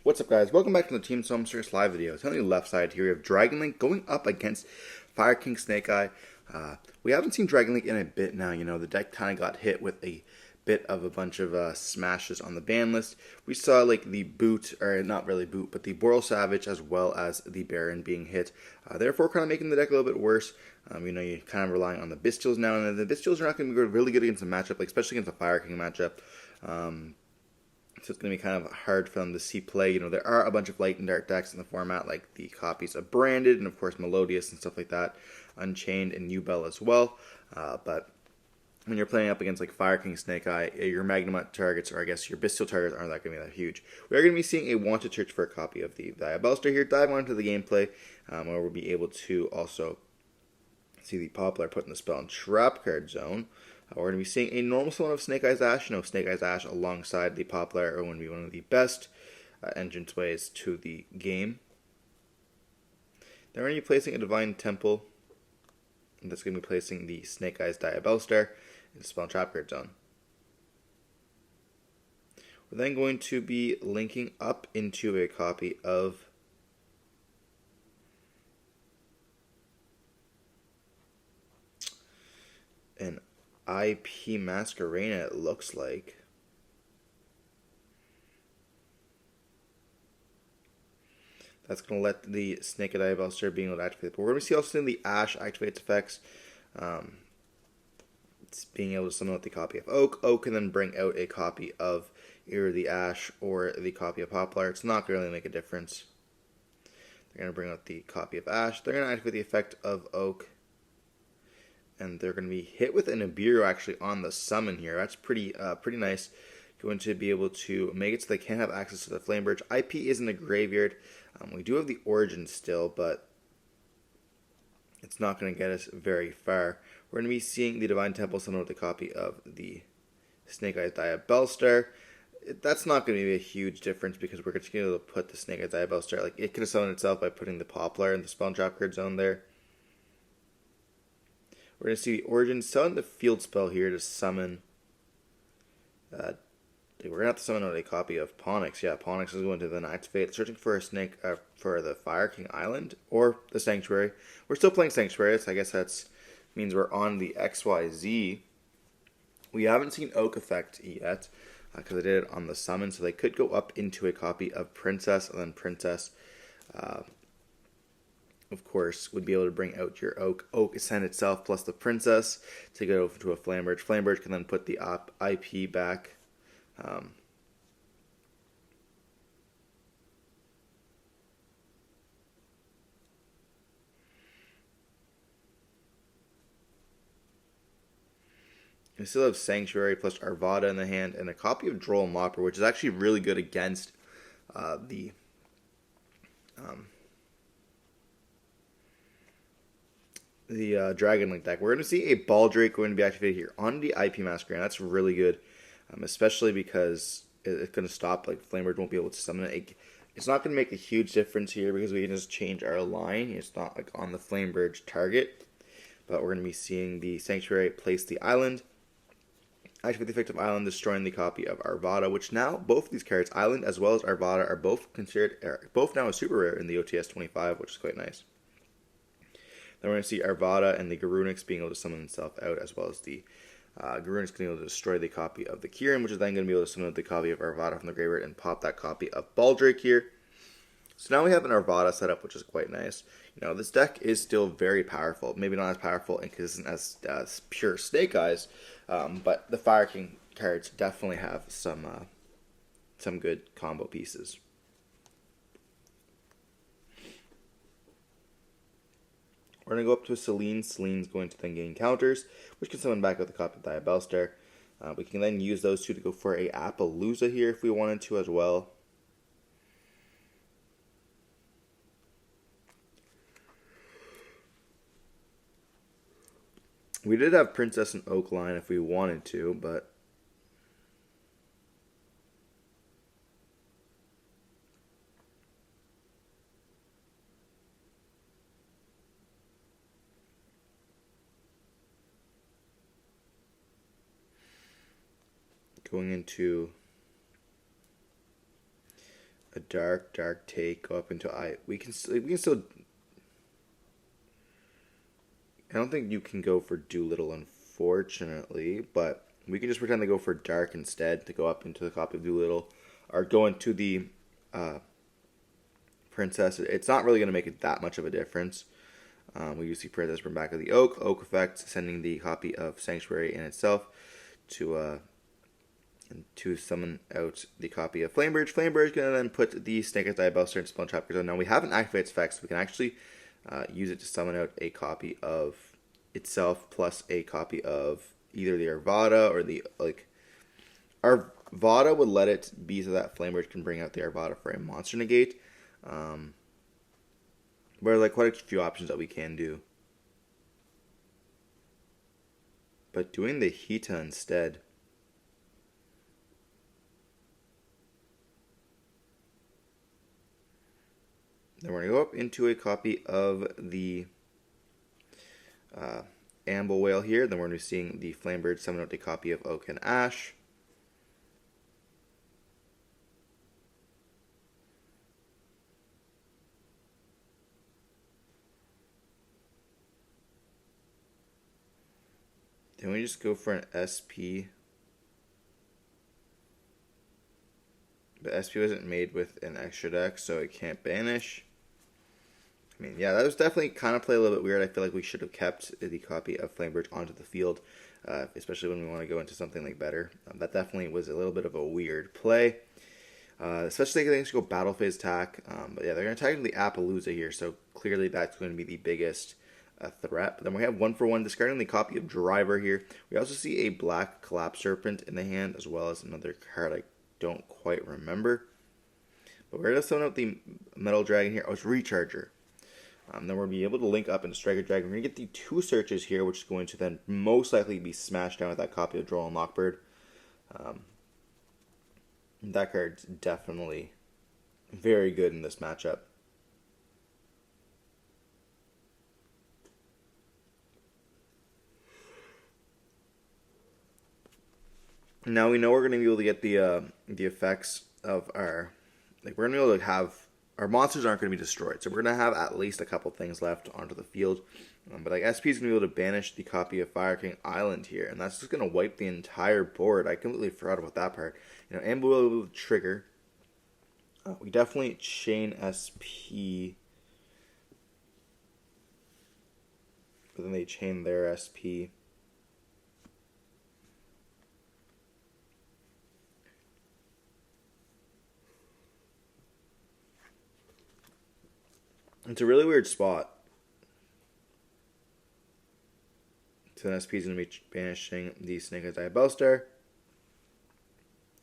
What's up, guys? Welcome back to the Team Circus live video. On the left side here, we have Dragon Link going up against Fire King Snake Eye. We haven't seen Dragon Link in a bit now. You know, the deck kind of got hit with a bit of a bunch of smashes on the ban list. We saw like the boot, or not really boot, but the Boral Savage as well as the Baron being hit. Therefore, kind of making the deck a little bit worse. You know, you're kind of relying on the Bystials now, and the Bystials are not going to be really good against the matchup, like especially against the Fire King matchup. So it's going to be kind of hard for them to see play. You know, there are a bunch of light and dark decks in the format, like the copies of Branded and, of course, Melodious and stuff like that. Unchained and Ubel as well. But when you're playing up against, like, Fire King Snake Eye, your Magnemite targets, or I guess your Bystial targets, aren't that going to be that huge. We are going to be seeing a Wanted Search for a copy of the Diabellstar here. Dive on into the gameplay, where we'll be able to also see the Poplar put in the Spell and Trap card zone. We're going to be seeing a normal summon of Snake Eyes Ash. You know, Snake Eyes Ash alongside the Poplar are going to be one of the best entranceways to the game. Then we're going to be placing a Divine Temple. And that's going to be placing the Snake Eyes Diabellstar in the Spell and Trap card zone. We're then going to be linking up into a copy of an IP Masquerena, it looks like. That's going to let the Snake Eye Diabellstar being able to activate. But we're going to see also in the Ash activates effects. It's being able to summon out the copy of Oak. Oak can then bring out a copy of either the Ash or the copy of Poplar. It's not going to really make a difference. They're going to bring out the copy of Ash. They're going to activate the effect of Oak. And they're going to be hit with an Nibiru actually on the summon here. That's pretty nice. Going to be able to make it so they can have access to the Flamebirch. IP is in the graveyard. We do have the Origin still, but it's not going to get us very far. We're going to be seeing the Divine Temple summon with a copy of the Snake Eyes Diabellstar. That's not going to be a huge difference because we're going to be able to put the Snake Eyes Diabellstar. Like, it could have summoned itself by putting the Poplar in the Spell and Trap card zone there. We're going to see the Origin summon the Field Spell here to summon. We're going to have to summon out a copy of Ponix. Yeah, Ponix is going to then activate, searching for a snake for the Fire King Island or the Sanctuary. We're still playing Sanctuary, so I guess that means we're on the XYZ. We haven't seen Oak effect yet because I did it on the summon, so they could go up into a copy of Princess, and then Princess. Of course, would be able to bring out your Oak. Oak Ascend itself plus the Princess to go to a Flamebirch. Flamebirch can then put the IP back. We still have Sanctuary plus Arvada in the hand and a copy of Droll and Lopper, which is actually really good against the Dragon Link deck. We're going to see a Baldrake going to be activated here on the IP Masquerade. That's really good, especially because it's going to stop, like, Flamebird won't be able to summon it. It's not going to make a huge difference here because we can just change our line. It's not like on the Flamebird target, but we're going to be seeing the Sanctuary place the island. Activate the effect of Island, destroying the copy of Arvada, which now, both of these cards, Island as well as Arvada, are both considered, both now a super rare in the OTS 25, which is quite nice. Then we're going to see Arvada and the Garunix being able to summon himself out, as well as the Garunix being able to destroy the copy of the Kirin, which is then going to be able to summon out the copy of Arvada from the graveyard and pop that copy of Baldrake here. So now we have an Arvada setup, which is quite nice. You know, this deck is still very powerful. Maybe not as powerful and consistent as pure Snake Eyes, but the Fire King cards definitely have some good combo pieces. We're going to go up to a Selene. Selene's going to then gain counters, which can summon back with a copy of Diabellstar. We can then use those two to go for a Appaloosa here if we wanted to as well. We did have Princess and Oak line if we wanted to, but going into a dark take, go up into I. We can still. I don't think you can go for Doolittle, unfortunately, but we can just pretend to go for dark instead to go up into the copy of Doolittle, or go into the Princess. It's not really going to make it that much of a difference. We do see Princess bring back of the Oak effect, sending the copy of Sanctuary in itself to summon out the copy of Flamebridge. Flamebridge is going to then put the Snake Eyes Diabellstar in Spawn Trap. Now we haven't activated its effects, so we can actually use it to summon out a copy of itself plus a copy of either the Arvada or the Arvada would let it be so that Flamebridge can bring out the Arvada for a monster negate. But quite a few options that we can do. But doing the Hita instead. Then we're going to go up into a copy of the Amble Whale here. Then we're going to be seeing the Flamebird summon out a copy of Oak and Ash. Then we just go for an SP. But SP wasn't made with an extra deck, so it can't banish. I mean, yeah, that was definitely kind of play a little bit weird. I feel like we should have kept the copy of Flamebridge onto the field, especially when we want to go into something like better. That definitely was a little bit of a weird play, especially if they go battle phase attack. But yeah, they're going to attack the Appaloosa here, so clearly that's going to be the biggest threat. But then we have 1-for-1 discarding the copy of Driver here. We also see a black Collapse Serpent in the hand, as well as another card I don't quite remember. But we're going to summon out the Metal Dragon here. Oh, it's Recharger. Then we're going to be able to link up into Striker Dragon. We're going to get the 2 searches here, which is going to then most likely be smashed down with that copy of Droll and Lockbird. That card's definitely very good in this matchup. Now we know we're going to be able to get the effects of our... we're going to be able to have... Our monsters aren't going to be destroyed, so we're going to have at least a couple things left onto the field. But SP is going to be able to banish the copy of Fire King Island here, and that's just going to wipe the entire board. I completely forgot about that part. Amble will trigger. We definitely chain SP, but then they chain their SP. It's a really weird spot. So then SP is going to be banishing the Snake Eyes Diabellstar.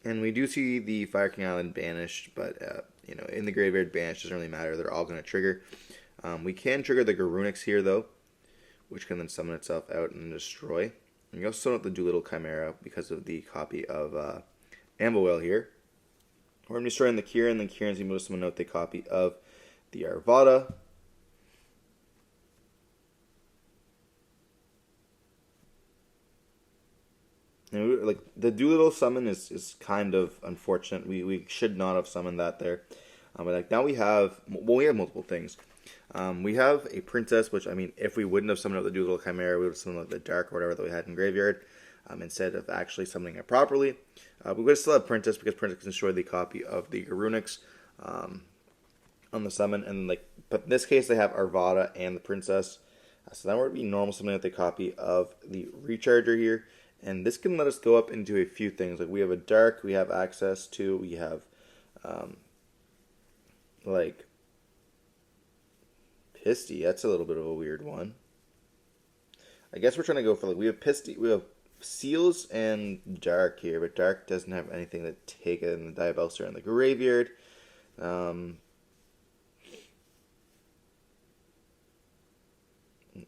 And we do see the Fire King Island banished, but in the graveyard banished doesn't really matter. They're all going to trigger. We can trigger the Garunix here though, which can then summon itself out and destroy. And we also summon out the Doolittle Chimera because of the copy of Amble Whale here. We're going to be destroying the Kieran, then Kieran's going to be able to summon out the copy of the Arvada. And the Doolittle summon is kind of unfortunate. We should not have summoned that there. But now we have multiple things. We have a Princess, which, I mean, if we wouldn't have summoned out the Doolittle Chimera, we would have summoned the Dark or whatever that we had in Graveyard, instead of actually summoning it properly. We would still have Princess, because Princess can destroy the copy of the Garunix on the summon. But in this case, they have Arvada and the Princess. So then we're going to be normal summoning out the copy of the Recharger here. And this can let us go up into a few things. We have a Dark, we have access to, we have, Pisty. That's a little bit of a weird one. I guess we're trying to go for, we have Pisty, we have Seals and Dark here, but Dark doesn't have anything to take it in the Diabellstar in the graveyard.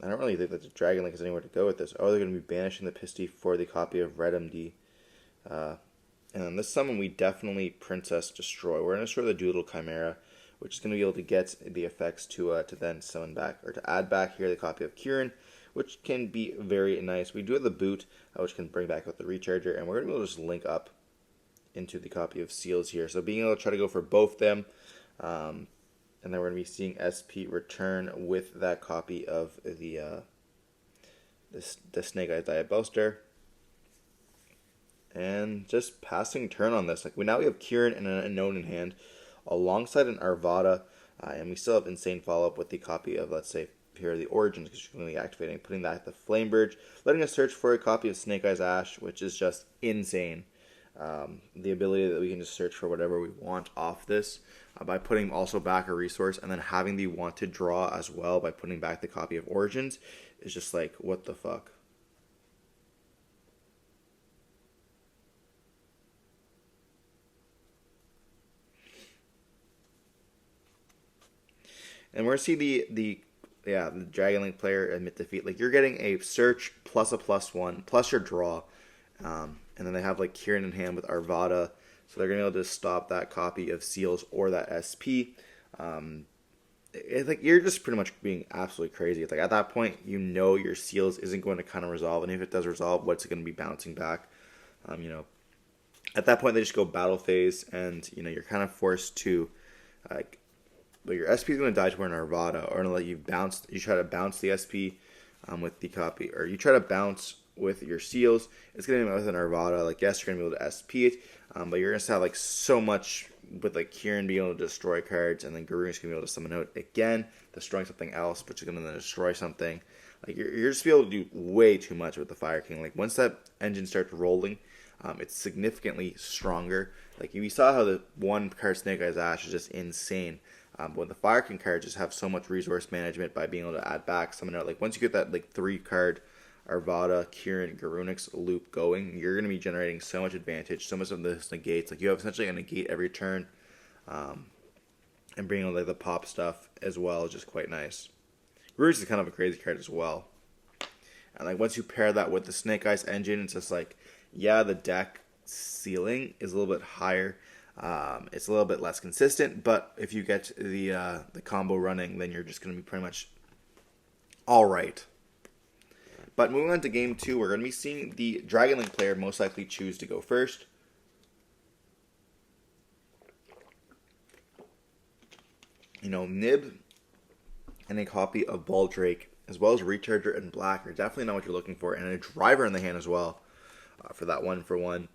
I don't really think that the Dragon Link has anywhere to go with this. Oh, they're going to be banishing the Pisty for the copy of Red MD. And on this summon, we definitely Princess Destroy. We're going to destroy the Doodle Chimera, which is going to be able to get the effects to then summon back, or to add back here the copy of Kieran, which can be very nice. We do have the Boot, which can bring back with the Recharger, and we're going to be able to just link up into the copy of Seals here. So being able to try to go for both them. And then we're going to be seeing SP return with that copy of the Snake Eyes Diet Boaster. And just passing turn on this. Like now we have Kieran and an Unknown in hand, alongside an Arvada, and we still have Insane follow-up with the copy of, let's say, here are the Origins, because you're going to be activating, putting that the Flamebridge, letting us search for a copy of Snake Eyes Ash, which is just insane. The ability that we can just search for whatever we want off this by putting also back a resource, and then having the want to draw as well by putting back the copy of Origins is just like, what the fuck? And we're going to see the Dragon Link player admit defeat. Like, you're getting a search plus a +1 plus your draw. And then they have like Kieran in hand with Arvada. So they're going to be able to stop that copy of Seals or that SP. It's like you're just pretty much being absolutely crazy. It's like at that point, you know your Seals isn't going to kind of resolve. And if it does resolve, what's it going to be bouncing back? At that point, they just go battle phase. And, you're kind of forced to... but your SP is going to die to an Arvada, or let you bounce. You try to bounce the SP with the copy, or you try to bounce with your Seals. It's going to be with an Arvada. Like, yes, you're going to be able to SP it, but you're going to have like so much with like Kieran being able to destroy cards, and then Garuna's going to be able to summon out again, destroying something else, but you're going to then destroy something. Like you're just be able to do way too much with the Fire King. Like once that engine starts rolling, it's significantly stronger. Like we saw how the one card Snake Eyes Ash is just insane. But the Fire King cards just have so much resource management by being able to add back, summon out. Like once you get that like 3-card Arvada, Kieran, Garunix loop going, you're going to be generating so much advantage, so much of this negates. Like you have essentially a negate every turn, and bringing like the pop stuff as well is just quite nice. Garunix is kind of a crazy card as well. And like once you pair that with the Snake Eyes engine, it's just like, yeah, the deck ceiling is a little bit higher. It's a little bit less consistent, but if you get the combo running, then you're just going to be pretty much all right. But moving on to game 2, we're going to be seeing the Dragon Link player most likely choose to go first. Nib and a copy of Baldrake, as well as Recharger and Black, are definitely not what you're looking for, and a driver in the hand as well for that 1-for-1.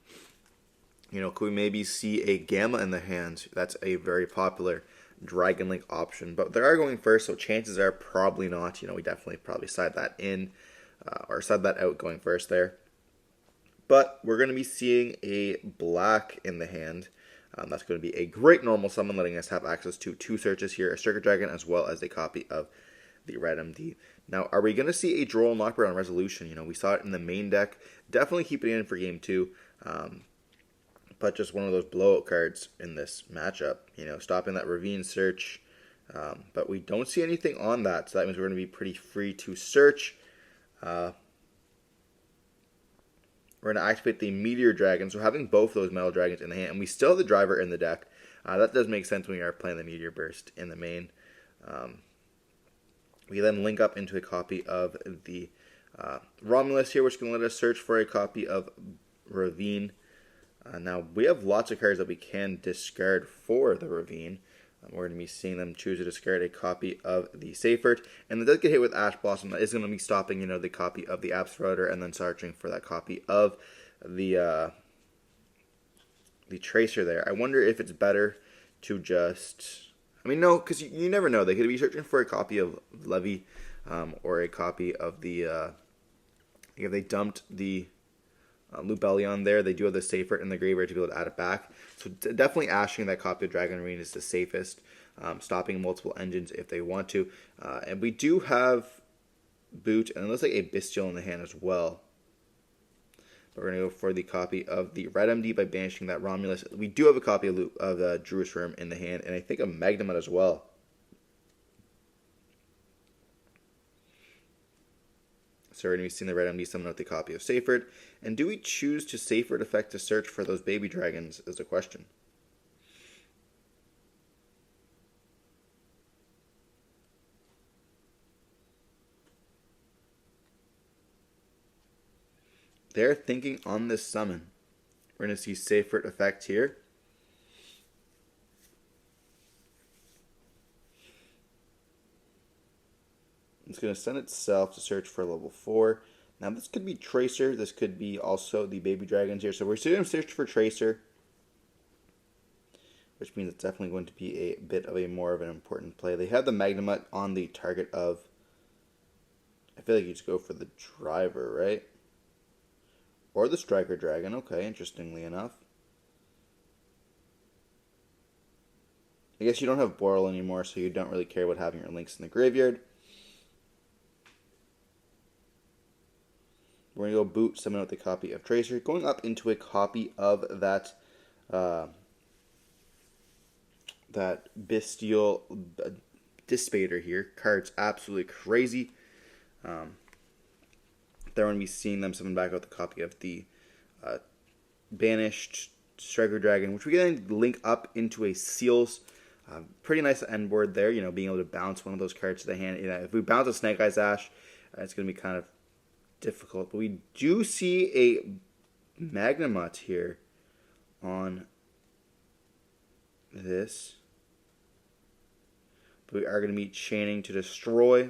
Could we maybe see a Gamma in the hand? That's a very popular Dragon Link option. But they are going first, so chances are probably not. We definitely probably side that in, or side that out going first there. But we're going to be seeing a Black in the hand. That's going to be a great normal summon, letting us have access to 2 searches here, a Circuit Dragon as well as a copy of the Red MD. Now, are we going to see a Droll Knockback on Resolution? We saw it in the main deck. Definitely keep it in for game 2. But just one of those blowout cards in this matchup, stopping that Ravine search. But we don't see anything on that, so that means we're going to be pretty free to search. We're going to activate the Meteor Dragon, so having both those Metal Dragons in the hand, and we still have the driver in the deck. That does make sense when we are playing the Meteor Burst in the main. We then link up into a copy of the Romulus here, which can let us search for a copy of Ravine. Now, we have lots of cards that we can discard for the Ravine. We're going to be seeing them choose to discard a copy of the Seyfert. And it does get hit with Ash Blossom. That is going to be stopping, the copy of the Absrouter, and then searching for that copy of the Tracer there. I wonder if it's better to just... no, because you never know. They could be searching for a copy of Levy, or a copy of the... if they dumped the... Lubellion there, they do have the Seyfert in the graveyard to be able to add it back. So definitely ashing that copy of Dragon Marine is the safest, stopping multiple engines if they want to. And we do have Boot, and it looks like a Bestial in the hand as well. But we're going to go for the copy of the Red MD by banishing that Romulus. We do have a copy of the Druisworm in the hand, and I think a Magnemite as well. So we're going to be seeing the Red MD summon out the copy of Seyfert. And do we choose to Seyfert effect to search for those baby dragons is the question. They're thinking on this summon. We're going to see Seyfert effect here. It's going to send itself to search for level 4. Now this could be Tracer. This could be also the baby dragons here. So we're still going to search for Tracer, which means it's definitely going to be a bit of a more of an important play. They have the Magnemite on the target of, I feel like you just go for the driver, right? Or the Striker Dragon. Okay, interestingly enough. I guess you don't have Boral anymore, so you don't really care about having your links in the graveyard. We're going to go boot, summon out the copy of Tracer, going up into a copy of that that Bestial Dispater here. Card's absolutely crazy. They're going to be seeing them summon back out the copy of the Banished Striker Dragon, which we can link up into a Seals. Pretty nice end board there, you know, being able to bounce one of those cards to the hand. You know, if we bounce a Snake Eyes Ash, it's going to be kind of difficult. But we do see a Magnemite here on this. But we are going to be chaining to destroy.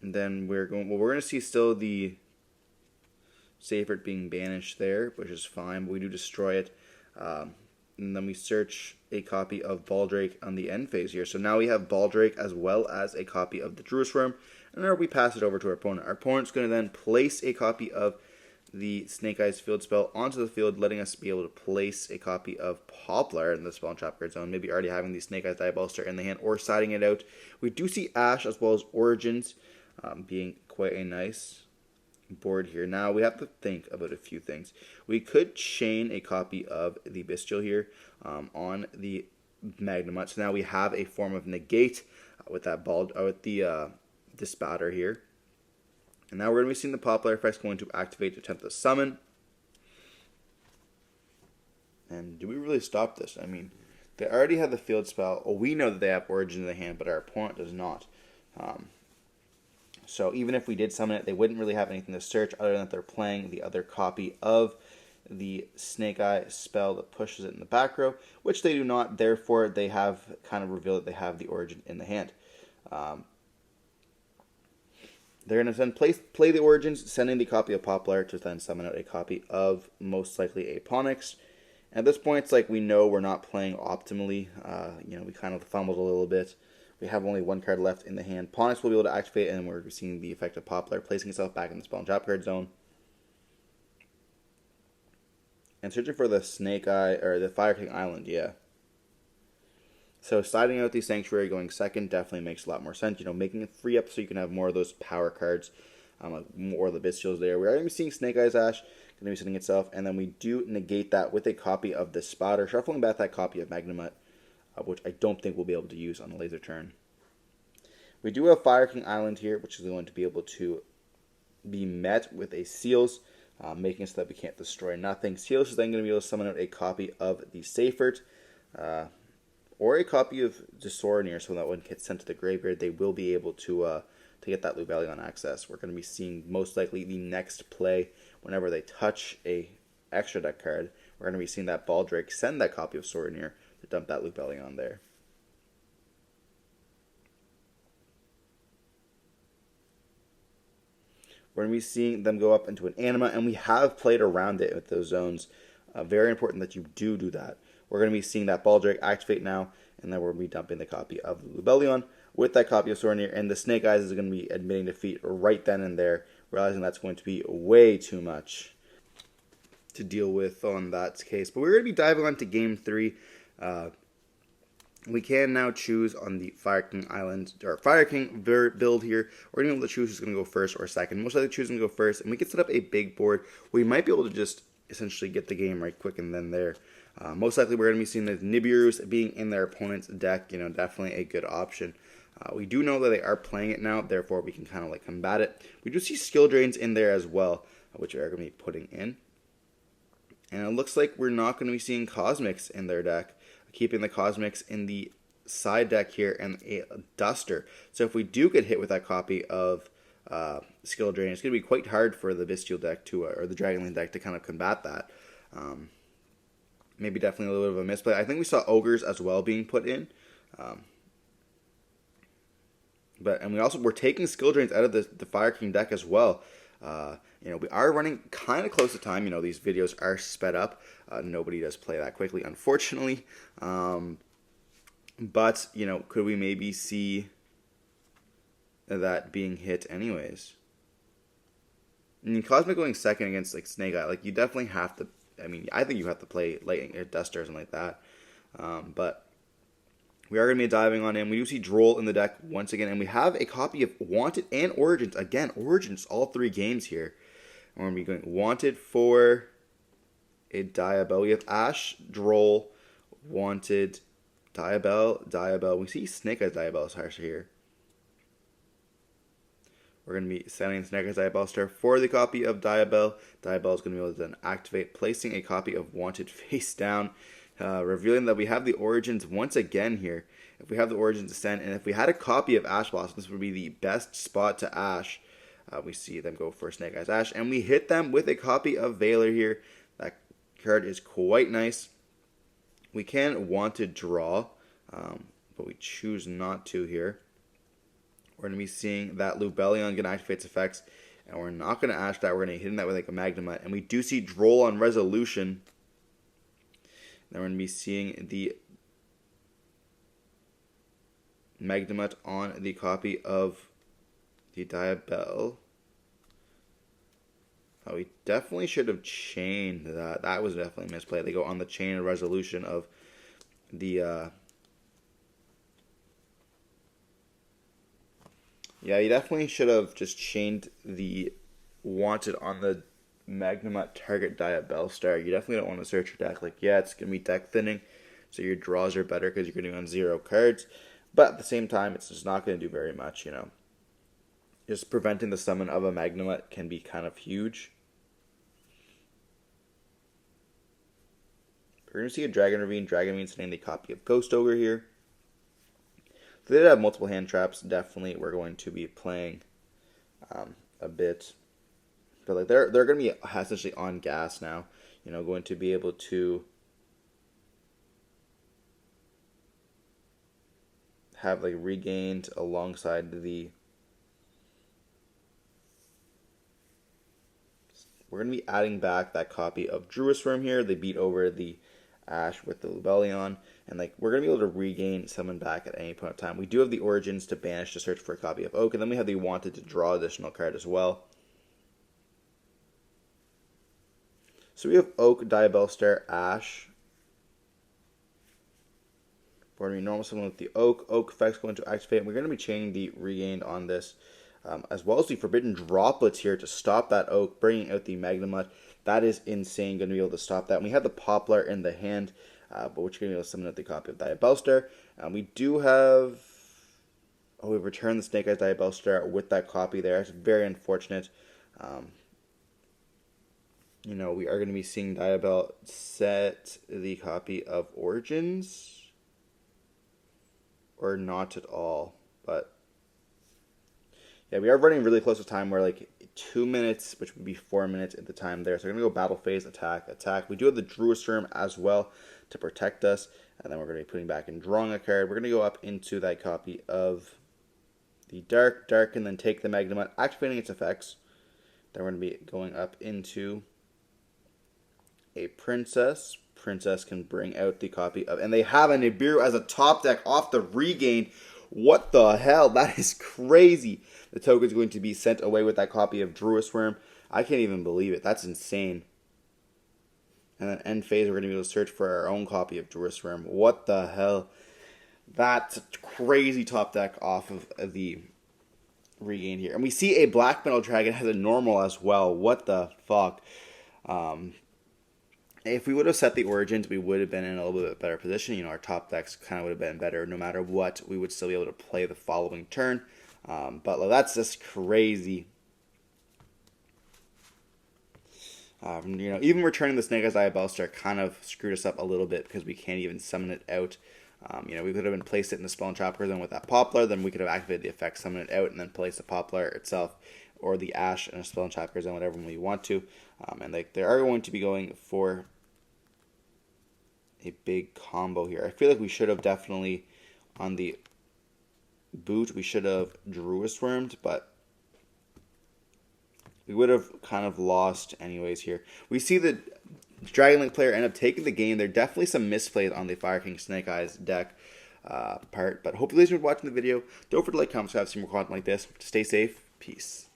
And then we're going to see still the Seyfert being banished there, which is fine, but we do destroy it. And then we search a copy of Baldrake on the end phase here. So now we have Baldrake as well as a copy of the Druid Worm. And then we pass it over to our opponent. Our opponent's going to then place a copy of the Snake Eyes field spell onto the field, letting us be able to place a copy of Poplar in the spell and trap card zone. Maybe already having the Snake Eyes Diabolister in the hand or siding it out. We do see Ash as well as Origins being quite a nice board here. Now we have to think about a few things. We could chain a copy of the Bestial here on the Magnemite. So now we have a form of negate with that with the Dispatter here. And now we're going to be seeing the Poplar effects going to activate to attempt to summon. And do we really stop this? I mean, they already have the field spell. Well, we know that they have Origin in the hand, but our opponent does not. So even if we did summon it, they wouldn't really have anything to search other than that they're playing the other copy of the Snake Eye spell that pushes it in the back row, which they do not. Therefore, they have kind of revealed that they have the Origin in the hand. They're going to then play the Origins, sending the copy of Poplar to then summon out a copy of most likely a Ponix. At this point, it's like we know we're not playing optimally. You know, we kind of fumbled a little bit. We have only one card left in the hand. Ponix will be able to activate, and we're seeing the effect of Poplar placing itself back in the spell and trap card zone. And searching for the Snake Eye, or the Fire King Island, yeah. So siding out the Sanctuary going second definitely makes a lot more sense. You know, making it free up so you can have more of those power cards, like more of the Bestials there. We're going to be seeing Snake Eyes Ash, going to be sending itself, and then we do negate that with a copy of the Spotter, shuffling back that copy of Magnemite, which I don't think we'll be able to use on a laser turn. We do have Fire King Island here, which is going to be able to be met with a Seals, making it so that we can't destroy nothing. Seals is then going to be able to summon out a copy of the Seyfert, or a copy of Desoranir, so that when it gets sent to the graveyard, they will be able to get that Lubellion access. We're going to be seeing most likely the next play whenever they touch a extra deck card. We're going to be seeing that Baldrake send that copy of Soranir to dump that Lubellion there. We're going to be seeing them go up into an Anima, and we have played around it with those zones. Very important that you do that. We're going to be seeing that Baldrake activate now, and then we're going to be dumping the copy of Lubellion with that copy of Soranir, and the Snake Eyes is going to be admitting defeat right then and there, realizing that's going to be way too much to deal with on that case. But we're going to be diving on to Game 3. We can now choose on the Fire King Island, or Fire King build here. We're going to be able to choose who's going to go first or second. Most likely choosing to go first, and we can set up a big board. We might be able to just essentially get the game right quick and then there. Most likely we're going to be seeing the Nibiru's being in their opponent's deck, you know, definitely a good option. We do know that they are playing it now, therefore we can kind of like combat it. We do see skill drains in there as well, which we're going to be putting in. And it looks like we're not going to be seeing Cosmics in their deck, keeping the Cosmics in the side deck here and a Duster. So if we do get hit with that copy of skill drain. It's going to be quite hard for the Bestial deck to, or the Dragonlink deck to kind of combat that. Maybe definitely a little bit of a misplay. I think we saw Ogres as well being put in. And we're taking skill drains out of the Fire King deck as well. We are running kind of close to time. These videos are sped up. Nobody does play that quickly, unfortunately. But could we maybe see that being hit anyways? Cosmic going second against like Snake Eye, like you definitely have to. I think you have to play Lightning Duster or something like that. But we are going to be diving on in. We do see Droll in the deck once again, and we have a copy of Wanted and Origins. Again, Origins, all 3 games here. And we're going to be going Wanted for a Diabell. We have Ash, Droll, Wanted, Diabell. We see Snake Eyes Diabell here. We're going to be sending Snake Eyes Diabellstar for the copy of Diabell. Diabell is going to be able to then activate, placing a copy of Wanted face down, revealing that we have the Origins once again here. If we have the Origins Ascend, and if we had a copy of Ash Blossom, this would be the best spot to Ash. We see them go for Snake Eyes Ash, and we hit them with a copy of Valor here. That card is quite nice. We can Wanted draw, but we choose not to here. We're going to be seeing that Lubellion going to activate its effects, and we're not going to Ash that. We're going to hit that with like a Magnemite, and we do see Droll on Resolution. Then we're going to be seeing the Magnemite on the copy of the Diabell. Oh, we definitely should have chained that. That was definitely a misplay. They go on the chain of Resolution of the... Yeah, you definitely should have just chained the Wanted on the Magnemite target Diabellstar. You definitely don't want to search your deck. Like, yeah, it's going to be deck thinning, so your draws are better because you're going to be on 0 cards. But at the same time, it's just not going to do very much, Just preventing the summon of a Magnemite can be kind of huge. We're going to see a Dragon Ravine. Dragon Ravine sending the copy of Ghost Ogre here. So they did have multiple hand traps. Definitely, we're going to be playing a bit, but like they're going to be essentially on gas now. Going to be able to have like regained alongside the. We're going to be adding back that copy of Druid's Worm here. They beat over the Ash with the Lubellion, and like we're going to be able to regain summon back at any point of time. We do have the Origins to banish to search for a copy of Oak, and then we have the Wanted to draw additional card as well. So we have Oak, Diabellstar, Ash. We're going to be normal summon with the Oak. Oak effect's going to activate, and we're going to be chaining the regained on this, as well as the Forbidden Droplets here to stop that Oak, bringing out the Magnemite. That is insane, going to be able to stop that. And we have the Poplar in the hand, but we're going to be able to summon out the copy of Diabellstar. We do have... Oh, we returned the Snake Eyes Diabellstar with that copy there. It's very unfortunate. We are going to be seeing Diabell set the copy of Origins. Or not at all, but... Yeah, we are running really close to time. We're like 2 minutes, which would be 4 minutes at the time there. So we're going to go battle phase, attack. We do have the Druid's Worm as well to protect us. And then we're going to be putting back and drawing a card. We're going to go up into that copy of the Dark, and then take the Magnemite, activating its effects. Then we're going to be going up into a Princess. Princess can bring out the copy of... And they have a Nibiru as a top deck off the regain. What the hell? That is crazy. The token is going to be sent away with that copy of Druid's Worm. I can't even believe it. That's insane. And then end phase, we're going to be able to search for our own copy of Druid's Worm. What the hell? That's a crazy top deck off of the regain here. And we see a Black Metal Dragon has a normal as well. What the fuck? If we would have set the Origins, we would have been in a little bit better position. Our top decks kind of would have been better. No matter what, we would still be able to play the following turn. But that's just crazy. Even returning the Snake Eyes Diabellstar kind of screwed us up a little bit because we can't even summon it out We could have been placed it in the Spell and Trapper Zone with that Poplar, then we could have activated the effect, summon it out, and then place the Poplar itself or the Ash in a Spell and Trapper Zone, whatever we want to. And they are going to be going for a big combo here. I feel like we should have definitely, on the boot, we should have Druid Swarmed, but we would have kind of lost anyways here. We see the Dragon Link player end up taking the game. There are definitely some misplays on the Fire King Snake Eyes deck part, but hopefully you enjoyed watching the video. Don't forget to like, comment, subscribe, see more content like this. Stay safe. Peace.